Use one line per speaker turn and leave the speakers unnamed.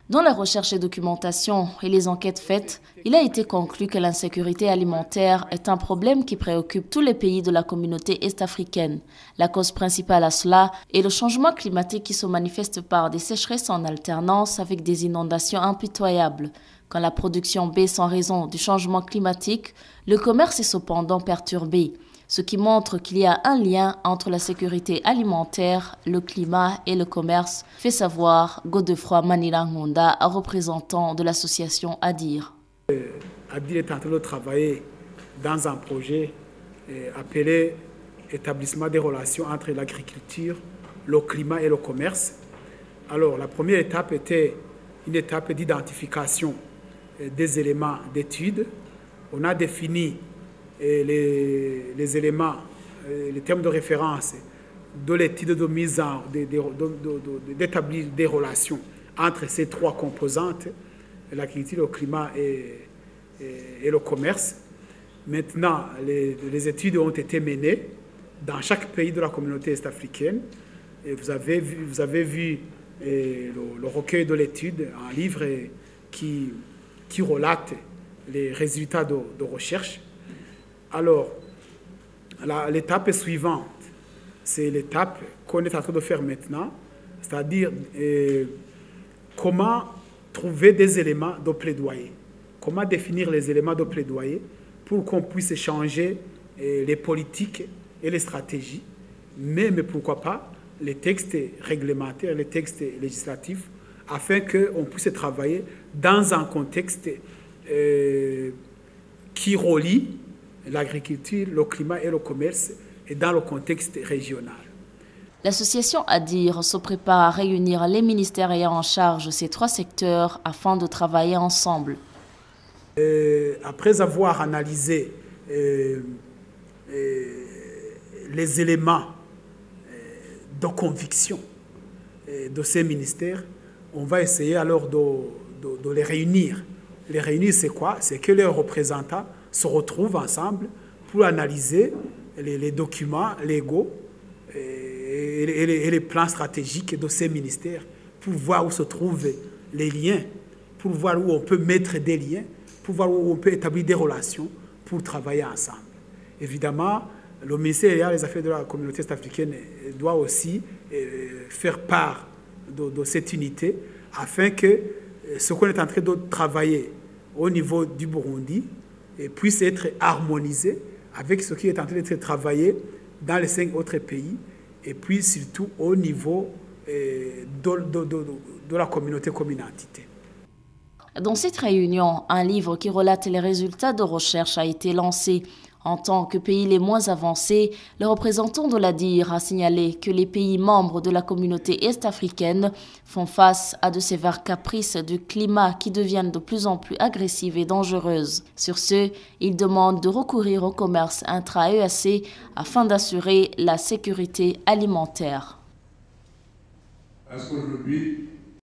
Dans la recherche et documentation et les enquêtes faites, il a été conclu que l'insécurité alimentaire est un problème qui préoccupe tous les pays de la communauté est-africaine. La cause principale à cela est le changement climatique qui se manifeste par des sécheresses en alternance avec des inondations impitoyables. Quand la production baisse en raison du changement climatique, le commerce est cependant perturbé, ce qui montre qu'il y a un lien entre la sécurité alimentaire, le climat et le commerce, fait savoir Godefroy Manilangonda, représentant de l'association ADIR.
ADIR est en train de travailler dans un projet appelé Établissement des relations entre l'agriculture, le climat et le commerce. Alors, la première étape était une étape d'identification des éléments d'étude. On a défini les éléments, les termes de référence de l'étude de mise en d'établir des relations entre ces trois composantes, l'agriculture, le climat et le commerce. Maintenant, les études ont été menées dans chaque pays de la communauté est-africaine. Vous avez vu le recueil de l'étude, un livre qui relate les résultats de recherche. Alors, l'étape suivante, c'est l'étape qu'on est en train de faire maintenant, c'est-à-dire comment trouver des éléments de plaidoyer, comment définir les éléments de plaidoyer pour qu'on puisse changer les politiques et les stratégies, mais pourquoi pas les textes réglementaires, les textes législatifs, afin qu'on puisse travailler dans un contexte qui relie l'agriculture, le climat et le commerce, et dans le contexte régional.
L'association ADIR se prépare à réunir les ministères ayant en charge ces trois secteurs afin de travailler ensemble.
Après avoir analysé les éléments de conviction de ces ministères, on va essayer alors de les réunir. Les réunir, c'est quoi? C'est que leurs représentants se retrouvent ensemble pour analyser les documents légaux et les plans stratégiques de ces ministères, pour voir où se trouvent les liens, pour voir où on peut mettre des liens, pour voir où on peut établir des relations pour travailler ensemble. Évidemment, le ministère des Affaires de la communauté est-africaine doit aussi faire part de cette unité afin que ce qu'on est en train de travailler au niveau du Burundi puisse être harmonisé avec ce qui est en train d'être travaillé dans les 5 autres pays et puis surtout au niveau de la communauté-entité.
Dans cette réunion, un livre qui relate les résultats de recherche a été lancé. En tant que pays les moins avancés, le représentant de l'ADIR a signalé que les pays membres de la communauté est-africaine font face à de sévères caprices du climat qui deviennent de plus en plus agressives et dangereuses. Sur ce, il demande de recourir au commerce intra-EAC afin d'assurer la sécurité alimentaire.
Est-ce qu'aujourd'hui,